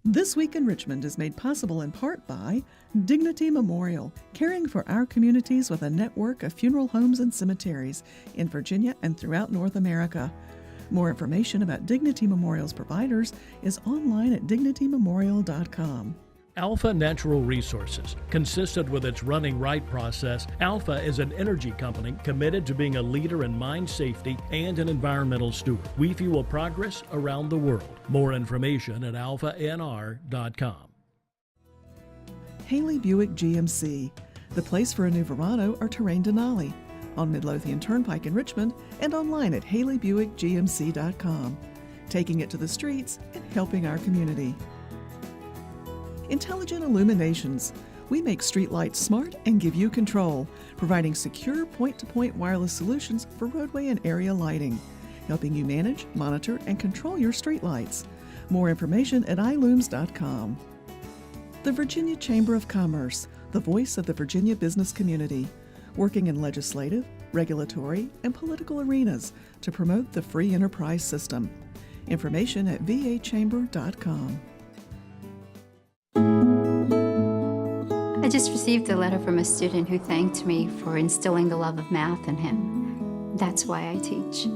This Week in Richmond is made possible in part by Dignity Memorial, caring for our communities with a network of funeral homes and cemeteries in Virginia and throughout North America. More information about Dignity Memorial's providers is online at dignitymemorial.com. Alpha Natural Resources. Consistent with its Running Right process, Alpha is an energy company committed to being a leader in mine safety and an environmental steward. We fuel progress around the world. More information at alphanr.com. Haley Buick GMC, the place for a new Verano or terrain Denali, on Midlothian Turnpike in Richmond and online at haleybuickgmc.com. Taking it to the streets and helping our community. Intelligent Illuminations. We make streetlights smart and give you control, providing secure point-to-point wireless solutions for roadway and area lighting, helping you manage, monitor, and control your streetlights. More information at ilooms.com. The Virginia Chamber of Commerce, the voice of the Virginia business community, working in legislative, regulatory, and political arenas to promote the free enterprise system. Information at vachamber.com. I just received a letter from a student who thanked me for instilling the love of math in him. That's why I teach.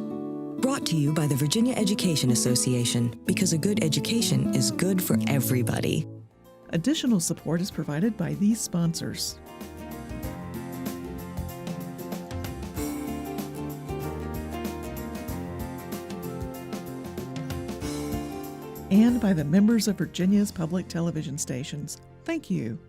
Brought to you by the Virginia Education Association, because a good education is good for everybody. Additional support is provided by these sponsors. And by the members of Virginia's public television stations. Thank you.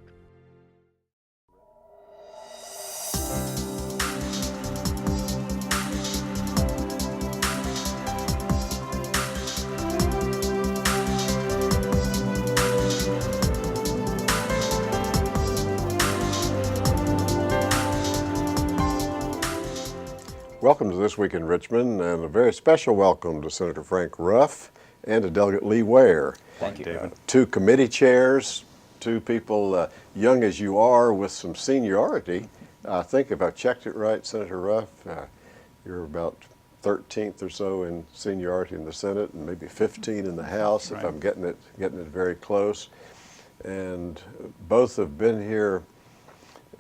Welcome to This Week in Richmond, and a very special welcome to Senator Frank Ruff and to Delegate Lee Ware. Thank you, David. Two committee chairs, two people young as you are with some seniority. I think if I checked it right, Senator Ruff, you're about 13th or so in seniority in the Senate and maybe 15 in the House, right, if I'm getting it very close. And both have been here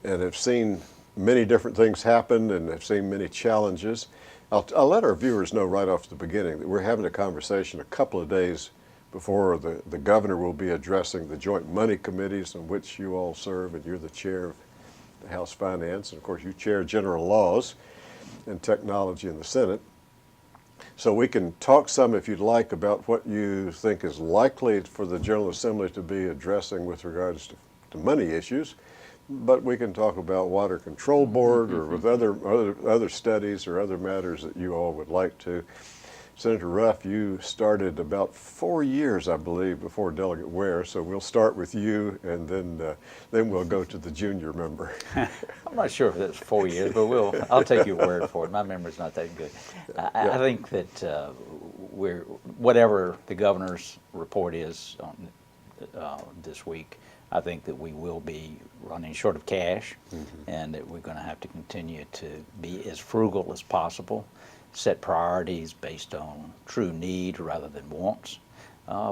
and have seen many different things happen and have seen many challenges. I'll let our viewers know right off the beginning that we're having a conversation a couple of days before the governor will be addressing the joint money committees in which you all serve, and you're the chair of the House Finance, and of course you chair General Laws and Technology in the Senate. So we can talk some, if you'd like, about what you think is likely for the General Assembly to be addressing with regards to money issues. But we can talk about Water Control Board or with other studies or other matters that you all would like to. Senator Ruff, you started about 4 years, I believe, before Delegate Ware, so we'll start with you, and then we'll go to the junior member. I'm not sure if that's 4 years, but I'll take your word for it. My memory's not that good. I think that whatever the governor's report is on this week, I think that we will be running short of cash, and that we're going to have to continue to be as frugal as possible, set priorities based on true need rather than wants,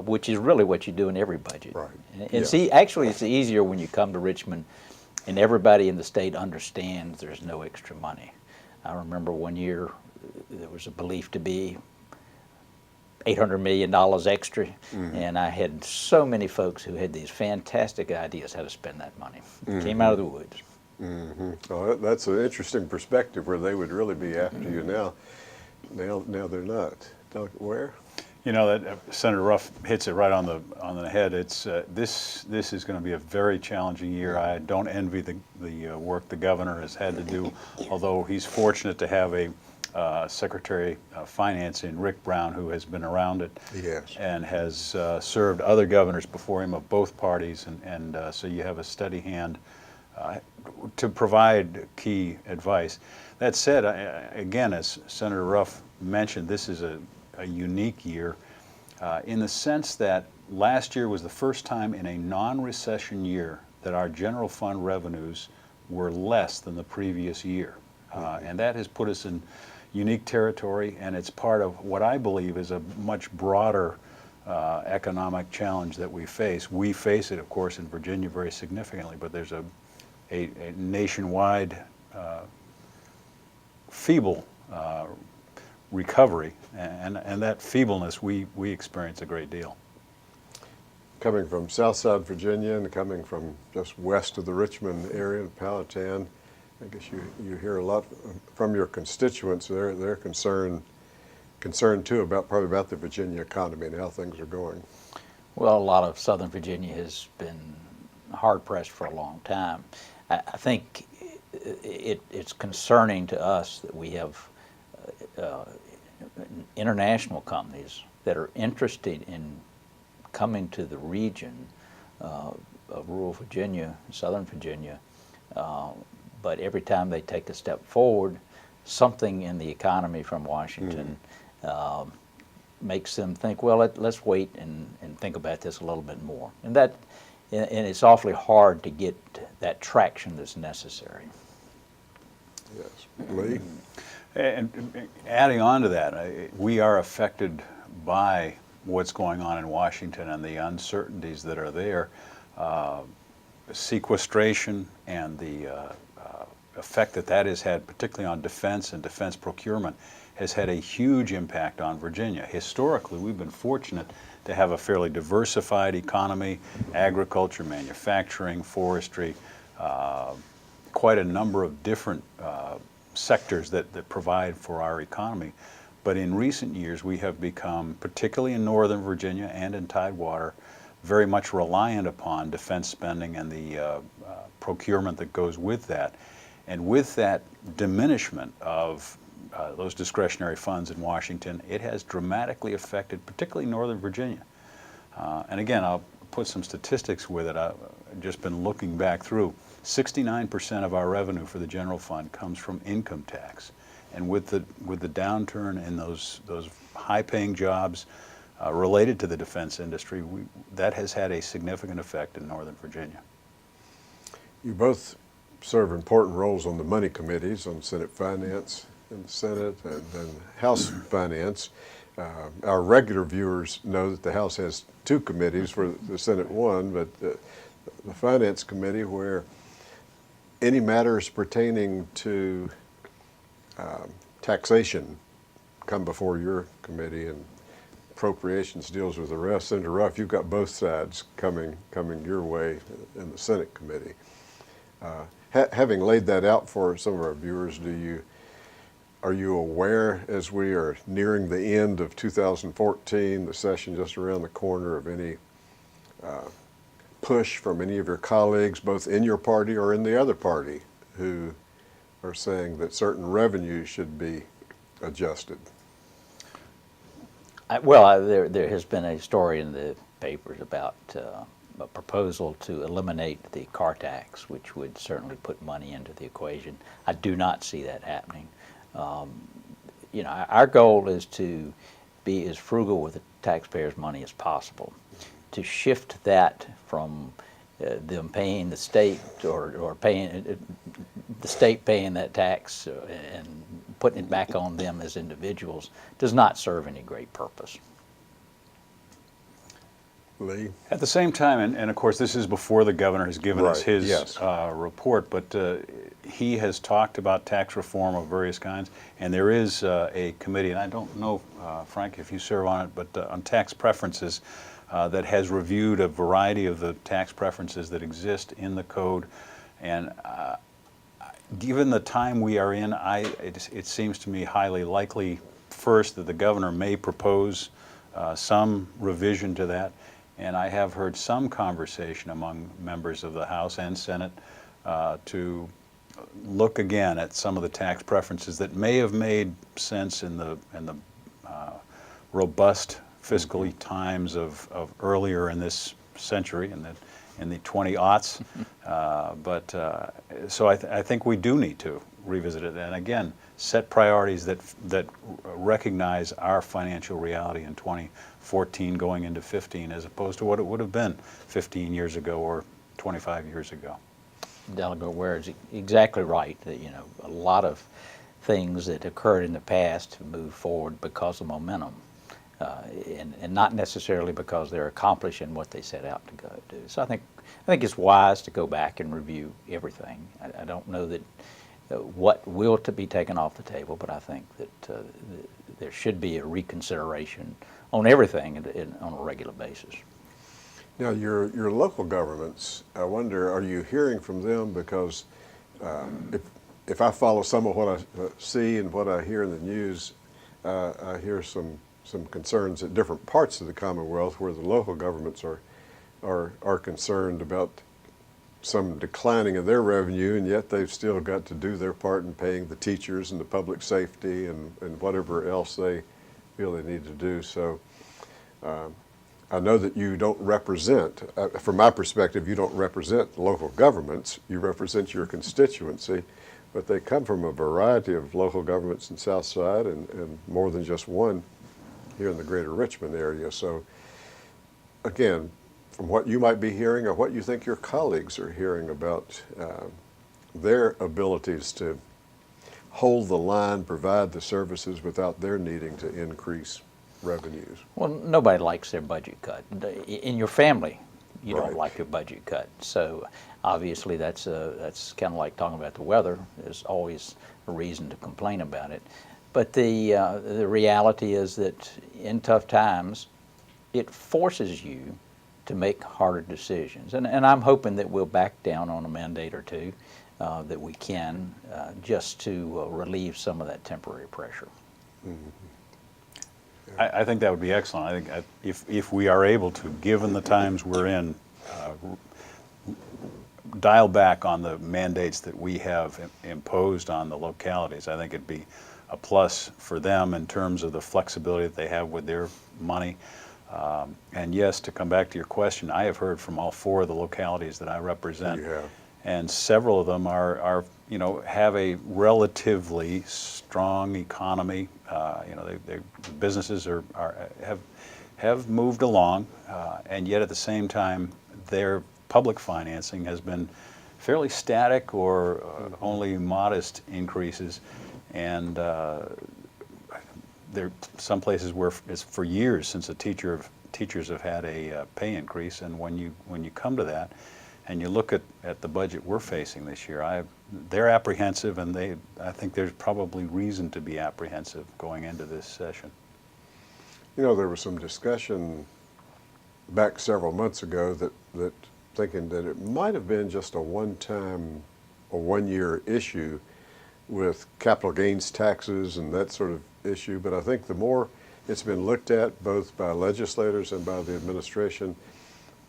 which is really what you do in every budget. Right. And see, actually, it's easier when you come to Richmond and everybody in the state understands there's no extra money. I remember one year there was a belief to be $800 million extra, and I had so many folks who had these fantastic ideas how to spend that money. Came out of the woods. Well, that's an interesting perspective where they would really be after you now. Now they're not. Delegate Ware? You know, that Senator Ruff hits it right on the head. It's this is going to be a very challenging year. I don't envy the work the governor has had to do, although he's fortunate to have a Secretary of Finance in Rick Brown, who has been around it, yes, and has served other governors before him of both parties, and so you have a steady hand to provide key advice. That said, again, as Senator Ruff mentioned, this is a unique year in the sense that last year was the first time in a non-recession year that our general fund revenues were less than the previous year. And that has put us in unique territory, and it's part of what I believe is a much broader economic challenge that we face. We face it, of course, in Virginia very significantly, but there's a nationwide feeble recovery, and that feebleness we experience a great deal. Coming from Southside Virginia and coming from just west of the Richmond area in Powhatan, I guess you hear a lot from your constituents. They're concerned too probably about the Virginia economy and how things are going. Well, a lot of Southern Virginia has been hard pressed for a long time. I think it's concerning to us that we have international companies that are interested in coming to the region of rural Virginia, Southern Virginia, but every time they take a step forward, something in the economy from Washington makes them think, well, let's wait and think about this a little bit more. And it's awfully hard to get that traction that's necessary. Yes. Lee? And adding on to that, we are affected by what's going on in Washington and the uncertainties that are there. Sequestration and the effect that has had, particularly on defense and defense procurement, has had a huge impact on Virginia. Historically, we've been fortunate to have a fairly diversified economy: agriculture, manufacturing, forestry, quite a number of different sectors that provide for our economy. But in recent years, we have become, particularly in Northern Virginia and in Tidewater, very much reliant upon defense spending and the procurement that goes with that. And with that diminishment of those discretionary funds in Washington, it has dramatically affected particularly Northern Virginia. And again, I'll put some statistics with it. I've just been looking back through. 69% of our revenue for the general fund comes from income tax. And with the downturn in those high-paying jobs related to the defense industry, that has had a significant effect in Northern Virginia. You both serve important roles on the money committees, on Senate Finance in the Senate and House Finance. Our regular viewers know that the House has two committees, for the Senate one, but the Finance Committee, where any matters pertaining to taxation come before your committee, and appropriations deals with the rest. Senator Ruff, you've got both sides coming your way in the Senate committee. Having laid that out for some of our viewers, are you aware, as we are nearing the end of 2014, the session just around the corner, of any push from any of your colleagues, both in your party or in the other party, who are saying that certain revenues should be adjusted? There has been a story in the papers about a proposal to eliminate the car tax, which would certainly put money into the equation. I do not see that happening. Our goal is to be as frugal with the taxpayers' money as possible. To shift that from them paying the state or paying the state paying that tax and putting it back on them as individuals does not serve any great purpose. Lee? At the same time, and of course this is before the governor has given us his yes. Report, but he has talked about tax reform of various kinds, and there is a committee, and I don't know, Frank, if you serve on it, but on tax preferences, that has reviewed a variety of the tax preferences that exist in the code. And given the time we are in, it seems to me highly likely, first, that the governor may propose some revision to that. And I have heard some conversation among members of the House and Senate to look again at some of the tax preferences that may have made sense in the robust fiscal times of earlier in this century, in the 20-aughts. So I think we do need to revisit it, and again, set priorities that recognize our financial reality in 2014 going into 15, as opposed to what it would have been 15 years ago or 25 years ago. Delegate Ware is exactly right. That, a lot of things that occurred in the past have moved forward because of momentum. and not necessarily because they're accomplishing what they set out to go do. So I think it's wise to go back and review everything. I don't know that what will to be taken off the table, but I think that there should be a reconsideration on everything on a regular basis. Now, your local governments, I wonder, are you hearing from them? Because if I follow some of what I see and what I hear in the news, I hear some concerns at different parts of the Commonwealth where the local governments are concerned about some declining of their revenue, and yet they've still got to do their part in paying the teachers and the public safety and whatever else they feel they need to do. So I know that you don't represent, from my perspective, you don't represent local governments, you represent your constituency, but they come from a variety of local governments in Southside and more than just one here in the greater Richmond area. So again, from what you might be hearing or what you think your colleagues are hearing about their abilities to hold the line, provide the services without their needing to increase revenues. Well, nobody likes their budget cut. In your family, you Right. don't like your budget cut. So obviously that's kind of like talking about the weather. There's always a reason to complain about it. But the reality is that in tough times, it forces you to make harder decisions. And I'm hoping that we'll back down on a mandate or two that we can just to relieve some of that temporary pressure. Mm-hmm. I think that would be excellent. I think if we are able to, given the times we're in, dial back on the mandates that we have imposed on the localities, I think it'd be a plus for them in terms of the flexibility that they have with their money. And yes, to come back to your question, I have heard from all 4 of the localities that I represent, You have. and several of them are have a relatively strong economy. Their businesses have moved along, and yet at the same time, their public financing has been fairly static or only modest increases, and there are some places where it's for years since teachers have had a pay increase, and when you come to that, and you look at the budget we're facing this year, they're apprehensive, and I think there's probably reason to be apprehensive going into this session. You know, there was some discussion back several months ago that thinking that it might have been just a one-time or one-year issue with capital gains taxes and that sort of issue, but I think the more it's been looked at both by legislators and by the administration,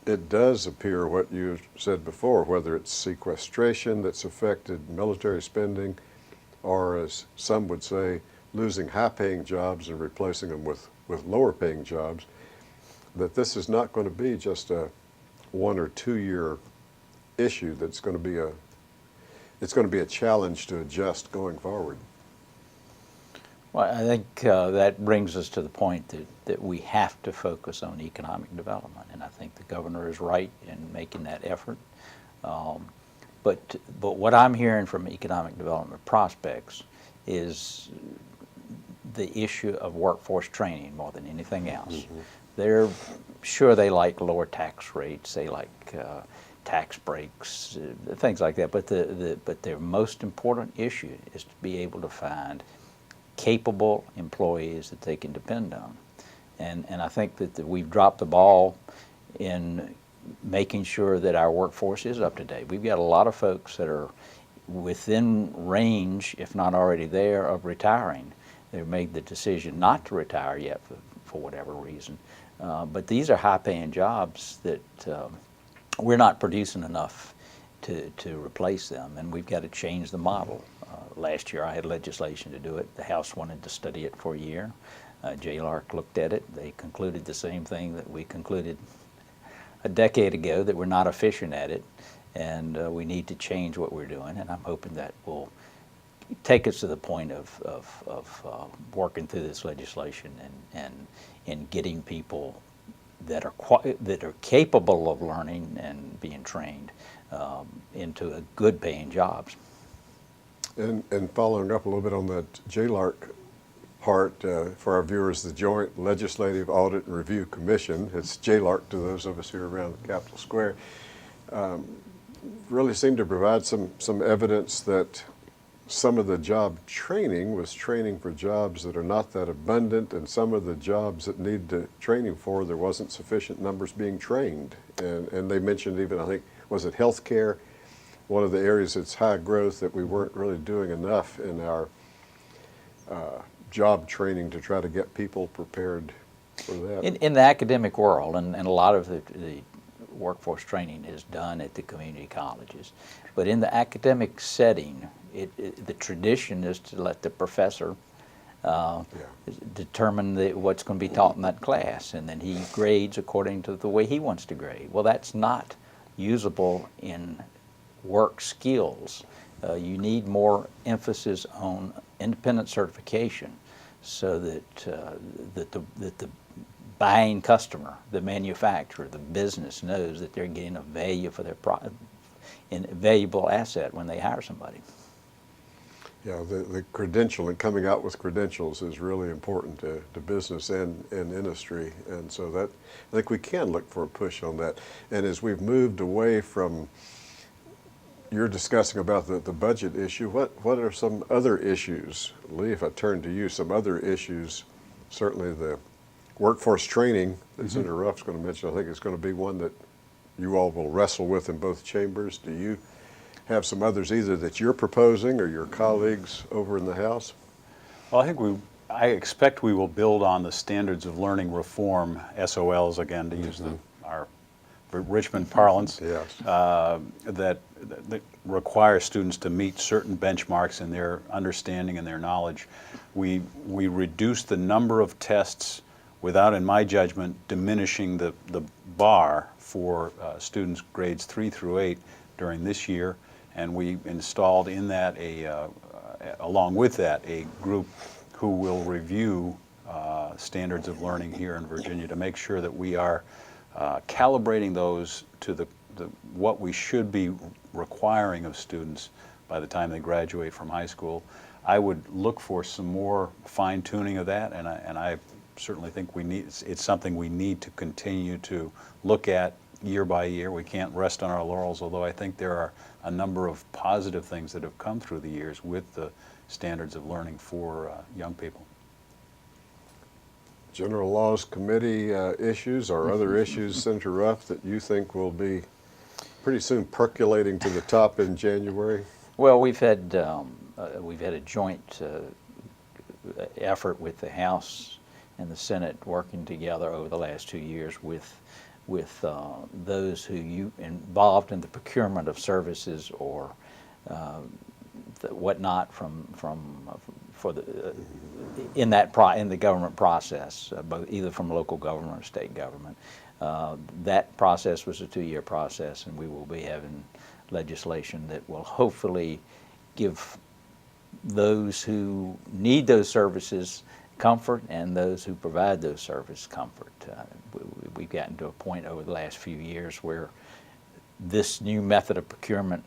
it does appear what you said before, whether it's sequestration that's affected military spending, or as some would say, losing high-paying jobs and replacing them with lower-paying jobs, that this is not going to be just a 1 or 2 year issue. That's going to be a challenge to adjust going forward. Well, I think that brings us to the point that we have to focus on economic development, and I think the governor is right in making that effort. But what I'm hearing from economic development prospects is the issue of workforce training more than anything else. Mm-hmm. They're sure they like lower tax rates, they like tax breaks, things like that. But their most important issue is to be able to find capable employees that they can depend on. And I think that we've dropped the ball in making sure that our workforce is up to date. We've got a lot of folks that are within range, if not already there, of retiring. They've made the decision not to retire yet for whatever reason. But these are high-paying jobs that we're not producing enough to replace them, and we've got to change the model. Last year I had legislation to do it. The House wanted to study it for a year. JLARC looked at it. They concluded the same thing that we concluded a decade ago, that we're not efficient at it, and we need to change what we're doing, and I'm hoping that will take us to the point of working through this legislation and getting people that are capable of learning and being trained into a good paying jobs. And following up a little bit on that JLARC HART, for our viewers, the Joint Legislative Audit and Review Commission. It's JLARC to those of us here around the Capitol Square. Really seemed to provide some evidence that some of the job training was training for jobs that are not that abundant, and some of the jobs that need the training for, there wasn't sufficient numbers being trained. And they mentioned even, I think, was it healthcare? One of the areas that's high growth that we weren't really doing enough in our job training to try to get people prepared for that. In the academic world, and a lot of the workforce training is done at the community colleges, but in the academic setting, the tradition is to let the professor determine what's going to be taught in that class, and then he grades according to the way he wants to grade. Well, that's not usable in work skills. You need more emphasis on independent certification, so that the buying customer, the manufacturer, the business knows that they're getting a value for their valuable asset when they hire somebody. Yeah, the credential and coming out with credentials is really important to business and industry, and so that I think we can look for a push on that. And as we've moved away from, you're discussing about the budget issue, what are some other issues? Lee, if I turn to you, some other issues, certainly the workforce training that Senator Ruff's going to mention, I think is going to be one that you all will wrestle with in both chambers. Do you have some others either that you're proposing or your colleagues over in the House? Well, I expect we will build on the standards of learning reform, SOLs again, to use our Richmond parlance, Yes. that require students to meet certain benchmarks in their understanding and their knowledge. We reduce the number of tests without, in my judgment, diminishing the bar for students grades 3 through 8 during this year, and we installed in that along with that a group who will review standards of learning here in Virginia to make sure that we are calibrating those to what we should be requiring of students by the time they graduate from high school. I would look for some more fine-tuning of that, and I certainly think it's something we need to continue to look at year by year. We can't rest on our laurels, although I think there are a number of positive things that have come through the years with the standards of learning for young people. General Laws Committee issues or other issues, Senator Ruff, that you think will be pretty soon percolating to the top in January? Well, we've had a joint effort with the House and the Senate working together over the last 2 years with those who involved in the procurement of services or whatnot in the government process, either from local government or state government. That process was a 2-year process, and we will be having legislation that will hopefully give those who need those services comfort and those who provide those services comfort. We've gotten to a point over the last few years where this new method of procurement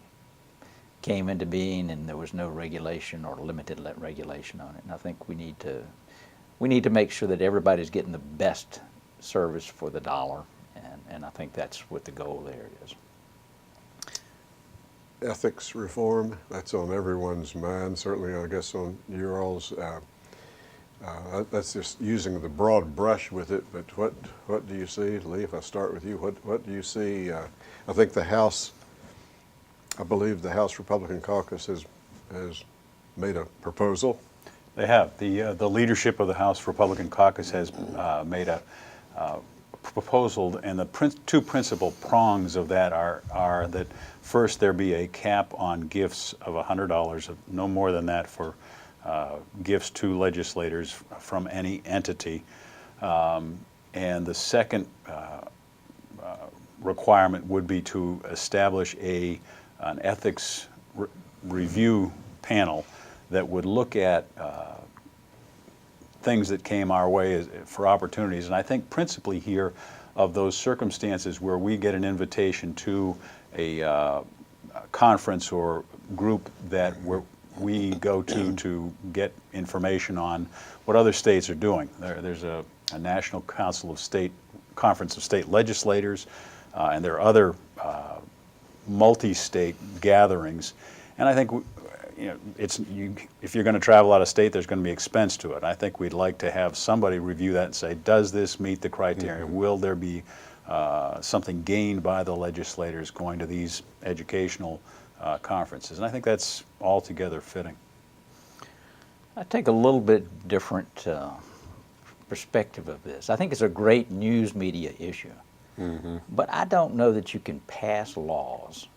came into being and there was no regulation or limited regulation on it. And I think we need to make sure that everybody's getting the best service for the dollar, and I think that's what the goal there is. Ethics reform, that's on everyone's mind, certainly I guess on your all's. That's just using the broad brush with it, but what do you see? Lee, if I start with you, what do you see? I think the House, I believe the House Republican Caucus has made a proposal. They have. The leadership of the House Republican Caucus has made a proposal, and the two principal prongs of that are that first there be a cap on gifts of $100, no more than that for gifts to legislators from any entity. And the second requirement would be to establish an ethics review panel that would look at things that came our way for opportunities. And I think principally here of those circumstances where we get an invitation to a conference or group that we go to get information on what other states are doing. There's a National Conference of State Legislators, and there are other multi-state gatherings. And I think if you're going to travel out of state, there's going to be expense to it. I think we'd like to have somebody review that and say, does this meet the criteria? Mm-hmm. Will there be something gained by the legislators going to these educational conferences? And I think that's altogether fitting. I take a little bit different perspective of this. I think it's a great news media issue. Mm-hmm. But I don't know that you can pass laws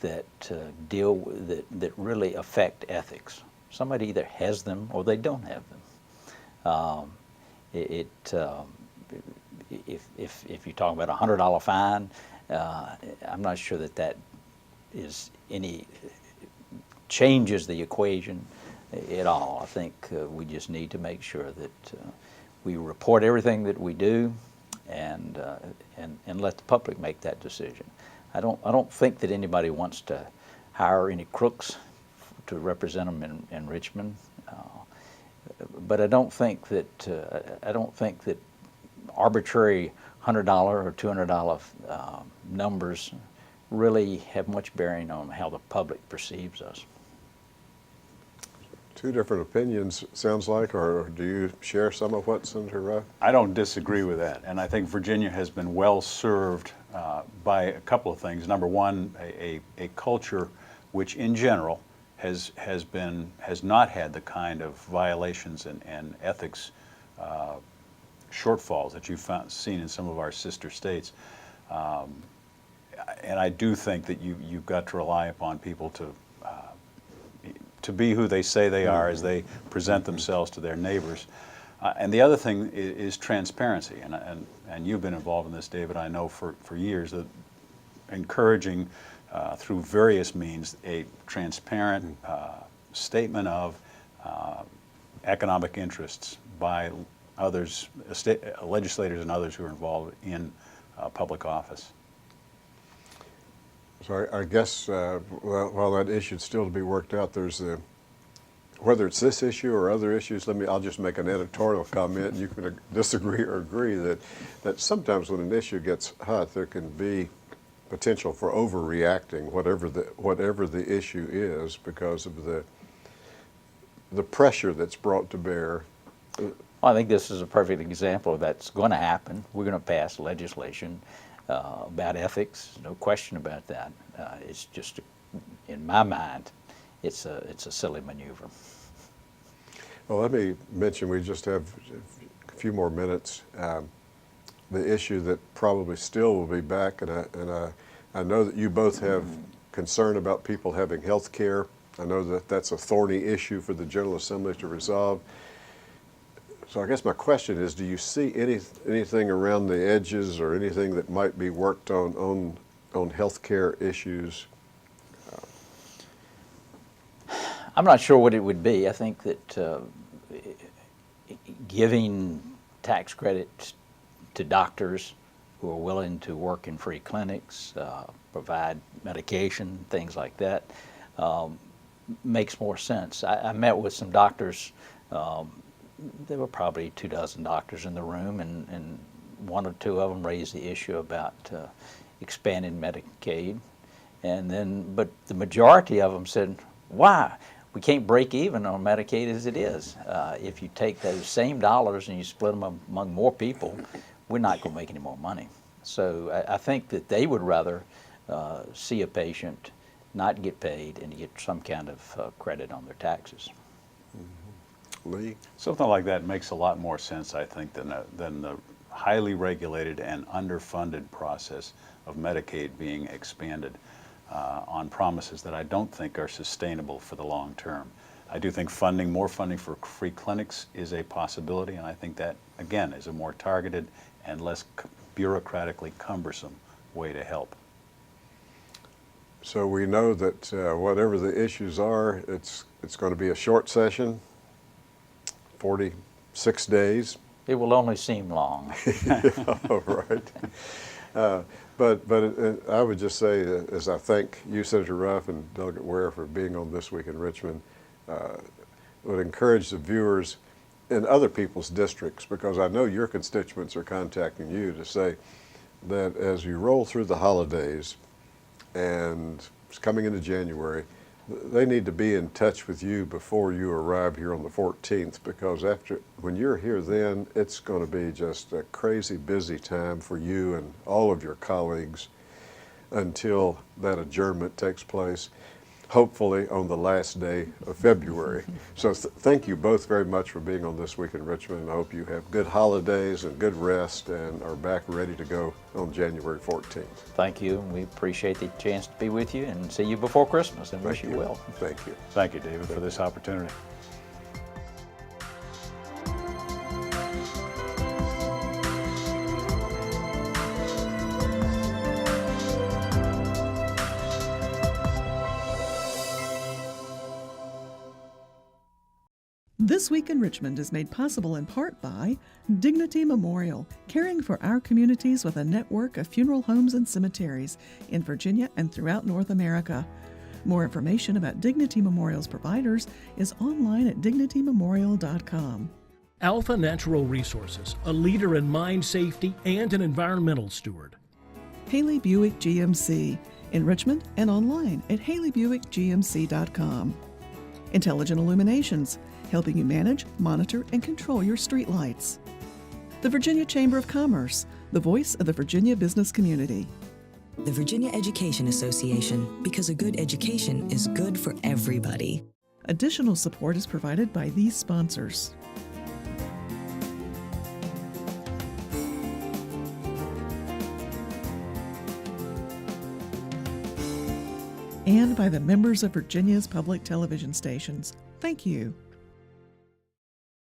that that really affect ethics. Somebody either has them or they don't have them. If you're talking about $100 fine, I'm not sure that is any changes the equation at all. I think we just need to make sure that we report everything that we do, and let the public make that decision. I don't think that anybody wants to hire any crooks to represent them in Richmond, but I don't think that arbitrary $100 or $200 numbers really have much bearing on how the public perceives us. Two different opinions, sounds like, or do you share some of what Senator Ruff? I don't disagree with that, and I think Virginia has been well served by a couple of things. Number one, a culture which in general has not had the kind of violations and ethics shortfalls that you've seen in some of our sister states. And I do think that you've got to rely upon people to be who they say they are as they present themselves to their neighbors. And the other thing is transparency. And you've been involved in this, David, I know for years, that encouraging through various means a transparent statement of economic interests by others, legislators and others who are involved in public office. So I guess while that issue is still to be worked out, there's whether it's this issue or other issues. I'll just make an editorial comment, and you can disagree or agree that sometimes when an issue gets hot, there can be potential for overreacting, whatever the issue is, because of the pressure that's brought to bear. Well, I think this is a perfect example of that's going to happen. We're going to pass legislation about ethics, no question about that. It's just, in my mind, it's a silly maneuver. Well, let me mention, we just have a few more minutes. The issue that probably still will be back, and I know that you both have concern about people having health care. I know that that's a thorny issue for the General Assembly to resolve. So I guess my question is, do you see anything around the edges or anything that might be worked on health care issues? I'm not sure what it would be. I think that giving tax credits to doctors who are willing to work in free clinics, provide medication, things like that, makes more sense. I met with some doctors. There were probably 24 doctors in the room, and one or two of them raised the issue about expanding Medicaid. But the majority of them said, why? We can't break even on Medicaid as it is. If you take those same dollars and you split them among more people, we're not going to make any more money. So I think that they would rather see a patient not get paid and get some kind of credit on their taxes. Lee? Something like that makes a lot more sense, I think, than the highly regulated and underfunded process of Medicaid being expanded on promises that I don't think are sustainable for the long term. I do think more funding for free clinics is a possibility, and I think that, again, is a more targeted and less bureaucratically cumbersome way to help. So we know that whatever the issues are, it's going to be a short session, 46 days. It will only seem long. All right. But I would just say, as I thank you, Senator Ruff, and Delegate Ware for being on This Week in Richmond, would encourage the viewers in other people's districts, because I know your constituents are contacting you to say that as you roll through the holidays and it's coming into January, they need to be in touch with you before you arrive here on the 14th, because when you're here then, it's going to be just a crazy busy time for you and all of your colleagues until that adjournment takes place, hopefully on the last day of February. So thank you both very much for being on This Week in Richmond, and I hope you have good holidays and good rest and are back ready to go on January 14th. Thank you, and we appreciate the chance to be with you and see you before Christmas, and wish you well. Thank you. Thank you, David, for this opportunity. This Week in Richmond is made possible in part by Dignity Memorial, caring for our communities with a network of funeral homes and cemeteries in Virginia and throughout North America. More information about Dignity Memorial's providers is online at dignitymemorial.com. Alpha Natural Resources, a leader in mine safety and an environmental steward. Haley Buick GMC in Richmond and online at haleybuickgmc.com. Intelligent Illuminations, helping you manage, monitor, and control your streetlights. The Virginia Chamber of Commerce, the voice of the Virginia business community. The Virginia Education Association, because a good education is good for everybody. Additional support is provided by these sponsors. And by the members of Virginia's public television stations. Thank you.